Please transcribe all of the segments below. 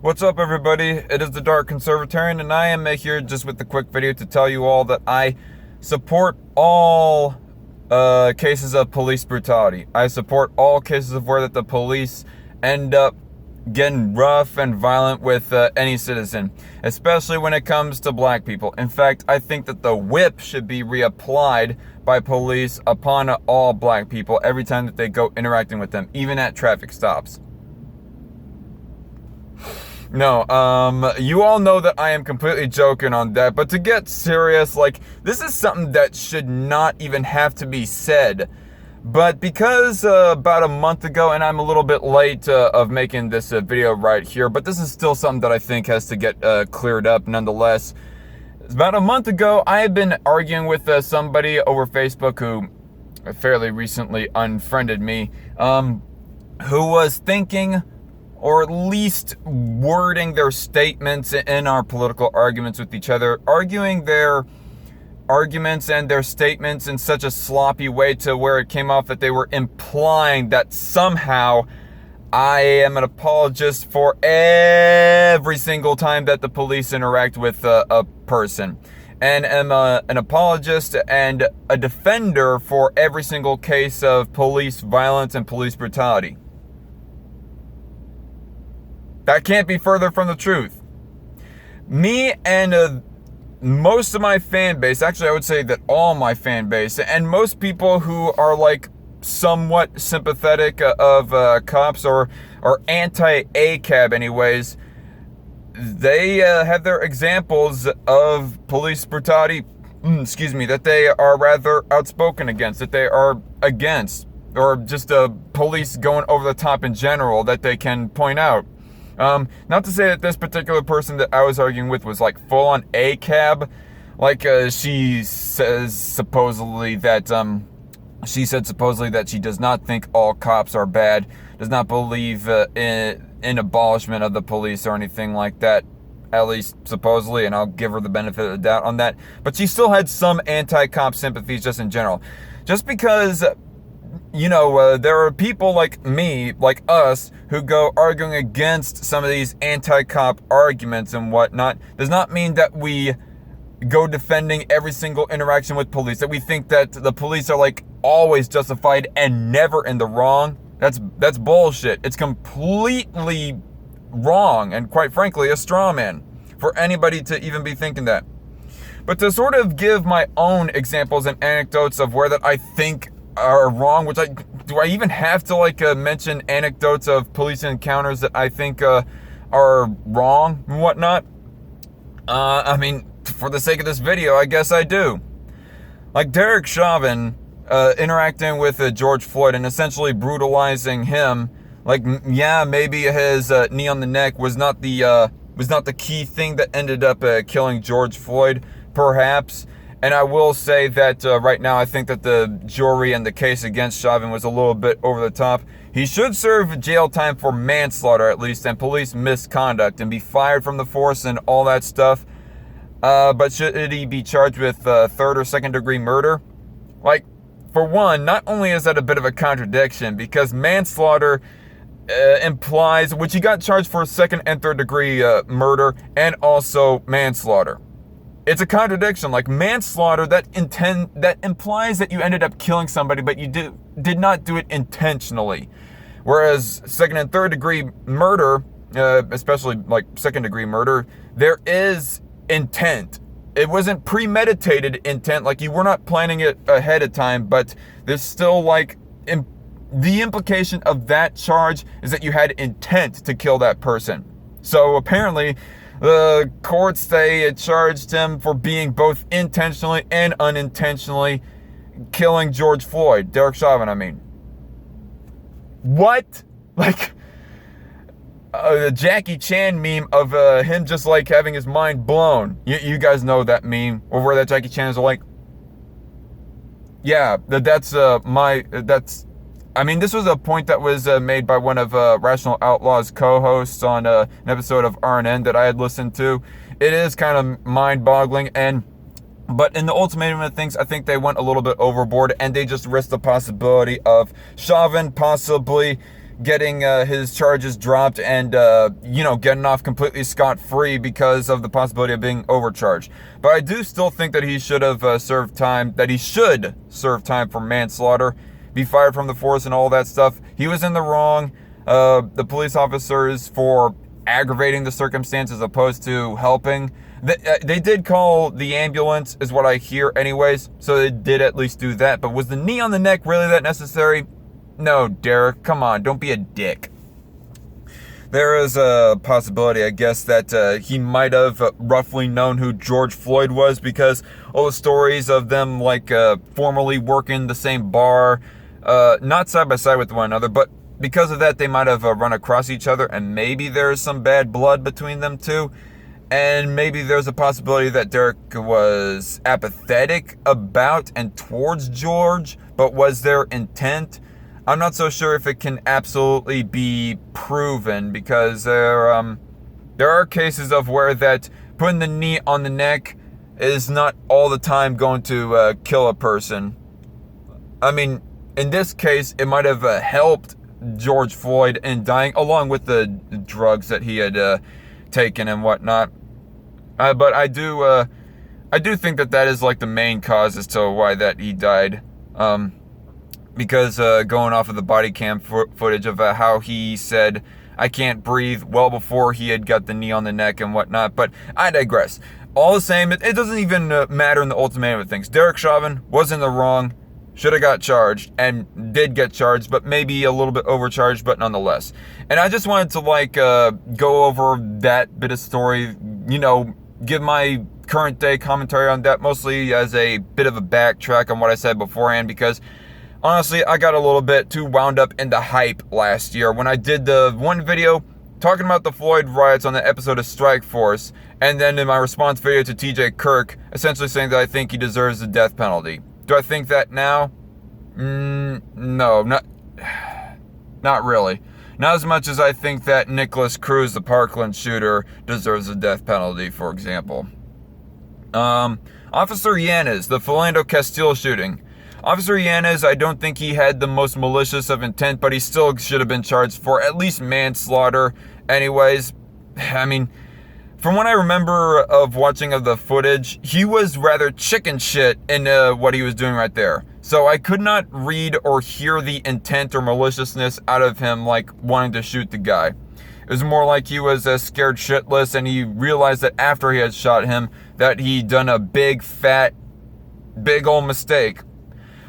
What's up, everybody? It is the Dark Conservatarian, and I am here just with a quick video to tell you all that I support all cases of police brutality. I support all cases of where that the police end up getting rough and violent with any citizen, especially when it comes to black people. In fact, I think that the whip should be reapplied by police upon all black people every time that they go interacting with them, even at traffic stops. No, you all know that I am completely joking on that, but to get serious, this is something that should not even have to be said. But because about a month ago, and I'm a little bit late of making this video right here, but this is still something that I think has to get cleared up nonetheless. About a month ago, I had been arguing with somebody over Facebook who fairly recently unfriended me, who was thinking, or at least wording their statements in our political arguments with each other, arguing their arguments and their statements in such a sloppy way to where it came off that they were implying that somehow I am an apologist for every single time that the police interact with a person, and am an apologist and a defender for every single case of police violence and police brutality. That can't be further from the truth. Me and most of my fan base, actually I would say that all my fan base, and most people who are somewhat sympathetic of cops or anti-ACAB anyways, they have their examples of police brutality, that they are rather outspoken against, that they are against, or just police going over the top in general that they can point out. Not to say that this particular person that I was arguing with was full on ACAB. She said supposedly that she does not think all cops are bad, does not believe in abolishment of the police or anything like that, at least supposedly, and I'll give her the benefit of the doubt on that. But she still had some anti-cop sympathies just in general. Just because there are people like me, like us, who go arguing against some of these anti-cop arguments and whatnot, does not mean that we go defending every single interaction with police, that we think that the police are always justified and never in the wrong. That's bullshit. It's completely wrong, and quite frankly, a straw man for anybody to even be thinking that. But to sort of give my own examples and anecdotes of where that I think are wrong, do I even have to mention anecdotes of police encounters that I think are wrong and whatnot? I mean, for the sake of this video, I guess I do. Derek Chauvin interacting with George Floyd and essentially brutalizing him. Maybe his knee on the neck was not the key thing that ended up killing George Floyd, perhaps. And I will say that right now I think that the jury and the case against Chauvin was a little bit over the top. He should serve jail time for manslaughter at least, and police misconduct, and be fired from the force and all that stuff. But should he be charged with third or second degree murder? For one, not only is that a bit of a contradiction, because manslaughter implies, which he got charged for second and third degree murder, and also manslaughter. It's a contradiction. Manslaughter, that implies that you ended up killing somebody, but you did not do it intentionally. Whereas second and third degree murder, especially second degree murder, there is intent. It wasn't premeditated intent, you were not planning it ahead of time, but there's still the implication of that charge is that you had intent to kill that person. So apparently the courts, they charged him for being both intentionally and unintentionally killing George Floyd. Derek Chauvin, I mean. What? The Jackie Chan meme of him just having his mind blown. You guys know that meme, or where that Jackie Chan is yeah, this was a point that was made by one of Rational Outlaw's co-hosts on an episode of RNN that I had listened to. It is kind of mind-boggling, but in the ultimatum of things, I think they went a little bit overboard, and they just risked the possibility of Chauvin possibly getting his charges dropped and, getting off completely scot-free because of the possibility of being overcharged. But I do still think that he should have served time for manslaughter, be fired from the force and all that stuff. He was in the wrong. The police officers for aggravating the circumstance as opposed to helping. They did call the ambulance, is what I hear anyways, so they did at least do that. But was the knee on the neck really that necessary? No, Derek, come on, don't be a dick. There is a possibility, I guess, that he might have roughly known who George Floyd was because all the stories of them, formerly working the same bar, not side by side with one another, but because of that, they might have run across each other, and maybe there's some bad blood between them two. And maybe there's a possibility that Derek was apathetic about and towards George, but was there intent? I'm not so sure if it can absolutely be proven because there are cases of where that putting the knee on the neck is not all the time going to kill a person. I mean, in this case, it might have helped George Floyd in dying, along with the drugs that he had taken and whatnot. But I do think that is like the main cause as to why that he died. Because going off of the body cam footage of how he said, "I can't breathe," well before he had got the knee on the neck and whatnot. But I digress. All the same, it doesn't even matter in the ultimate of things. Derek Chauvin was in the wrong, should have got charged, and did get charged, but maybe a little bit overcharged, but nonetheless. And I just wanted to go over that bit of story, give my current day commentary on that, mostly as a bit of a backtrack on what I said beforehand, because honestly, I got a little bit too wound up in the hype last year when I did the one video talking about the Floyd riots on the episode of Strike Force, and then in my response video to TJ Kirk, essentially saying that I think he deserves the death penalty. Do I think that now? No, not really. Not as much as I think that Nicholas Cruz, the Parkland shooter, deserves a death penalty, for example. Officer Yanez, the Philando Castile shooting. Officer Yanez, I don't think he had the most malicious of intent, but he still should have been charged for at least manslaughter. Anyways, I mean, from what I remember of watching of the footage, he was rather chicken shit in what he was doing right there. So I could not read or hear the intent or maliciousness out of him, wanting to shoot the guy. It was more like he was scared shitless, and he realized that after he had shot him, that he'd done a big old mistake.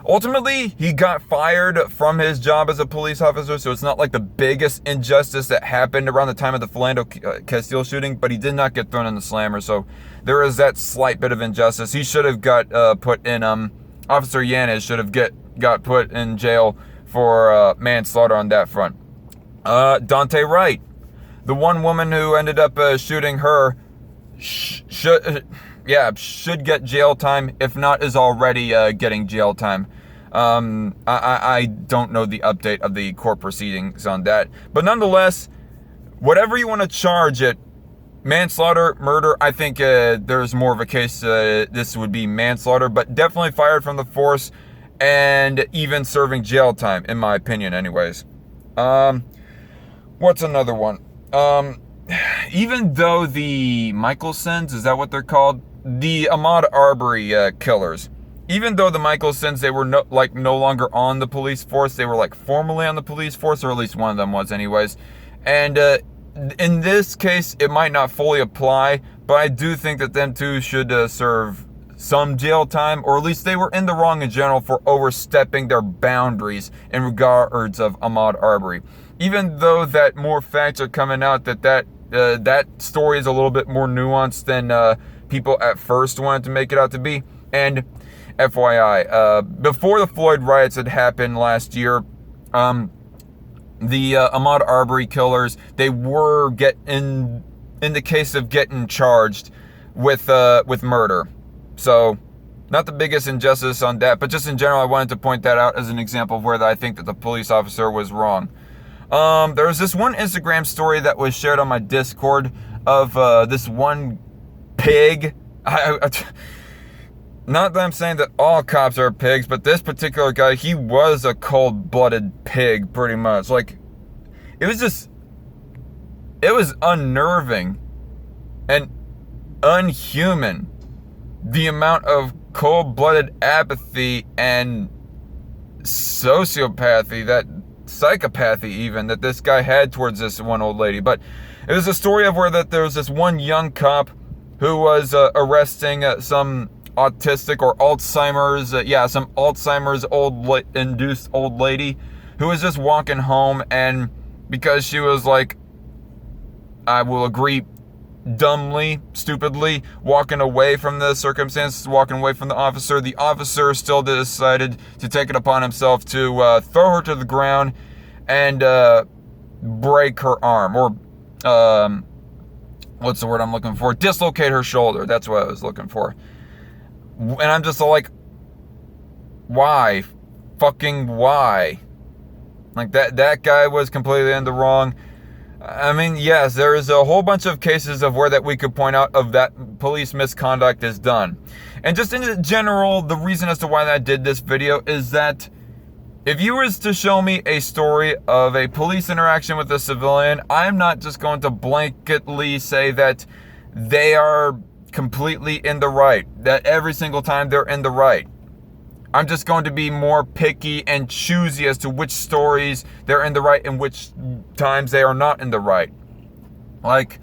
Ultimately, he got fired from his job as a police officer, so it's not like the biggest injustice that happened around the time of the Philando Castile shooting, but he did not get thrown in the slammer, so there is that slight bit of injustice. He should have got put in, Officer Yanez should have got put in jail for manslaughter on that front. Dante Wright, the one woman who ended up shooting her, should get jail time, if not is already getting jail time. I don't know the update of the court proceedings on that. But nonetheless, whatever you want to charge it, manslaughter, murder, I think there's more of a case this would be manslaughter, but definitely fired from the force and even serving jail time, in my opinion anyways. What's another one? Even though the Michelsons, is that what they're called? The Ahmaud Arbery killers. Even though the Michelsons, they were no longer on the police force, they were formally on the police force, or at least one of them was anyways. And in this case, it might not fully apply, but I do think that them two should serve some jail time, or at least they were in the wrong in general for overstepping their boundaries in regards of Ahmaud Arbery. Even though that more facts are coming out that story is a little bit more nuanced than people at first wanted to make it out to be. And FYI, before the Floyd riots had happened last year, the Ahmaud Arbery killers, they were in the case of getting charged with murder. So, not the biggest injustice on that, but just in general, I wanted to point that out as an example of where I think that the police officer was wrong. There was this one Instagram story that was shared on my Discord of this one pig. Not that I'm saying that all cops are pigs, but this particular guy, he was a cold-blooded pig, pretty much. it was unnerving and unhuman, the amount of cold-blooded apathy and sociopathy, that psychopathy even, that this guy had towards this one old lady. But it was a story of where that there was this one young cop who was arresting some autistic or Alzheimer's, some Alzheimer's induced old lady who was just walking home, and because she was like, I will agree, dumbly, stupidly, walking away from the circumstances, walking away from the officer still decided to take it upon himself to throw her to the ground and break her arm, or what's the word I'm looking for? Dislocate her shoulder. That's what I was looking for. And I'm just like, why? Fucking why? Like, that guy was completely in the wrong. I mean, yes, there is a whole bunch of cases of where that we could point out of that police misconduct is done. And just in general, the reason as to why I did this video is that if you was to show me a story of a police interaction with a civilian, I'm not just going to blanketly say that they are completely in the right, that every single time they're in the right. I'm just going to be more picky and choosy as to which stories they're in the right and which times they are not in the right. Like,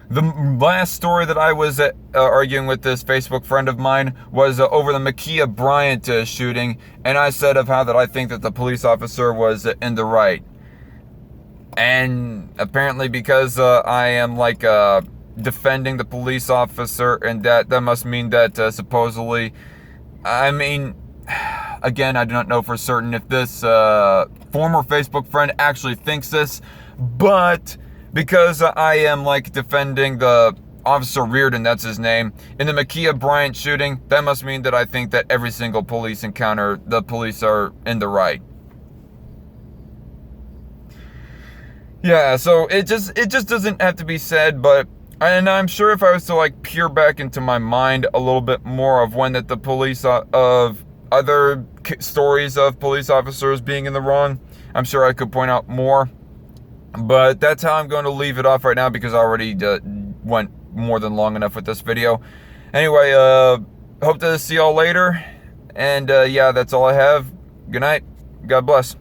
the last story that I was arguing with this Facebook friend of mine was over the Ma'Khia Bryant shooting, and I said of how that I think that the police officer was in the right. And apparently because I am like defending the police officer, and that must mean that supposedly, I mean, again, I do not know for certain if this former Facebook friend actually thinks this, but because I am like defending the Officer Reardon, that's his name, in the Ma'Khia Bryant shooting, that must mean that I think that every single police encounter, the police are in the right. Yeah, so it just doesn't have to be said, but, and I'm sure if I was to like peer back into my mind a little bit more of when that the police of other stories of police officers being in the wrong, I'm sure I could point out more. But that's how I'm going to leave it off right now, because I already went more than long enough with this video. Anyway, hope to see y'all later. And yeah, that's all I have. Good night. God bless.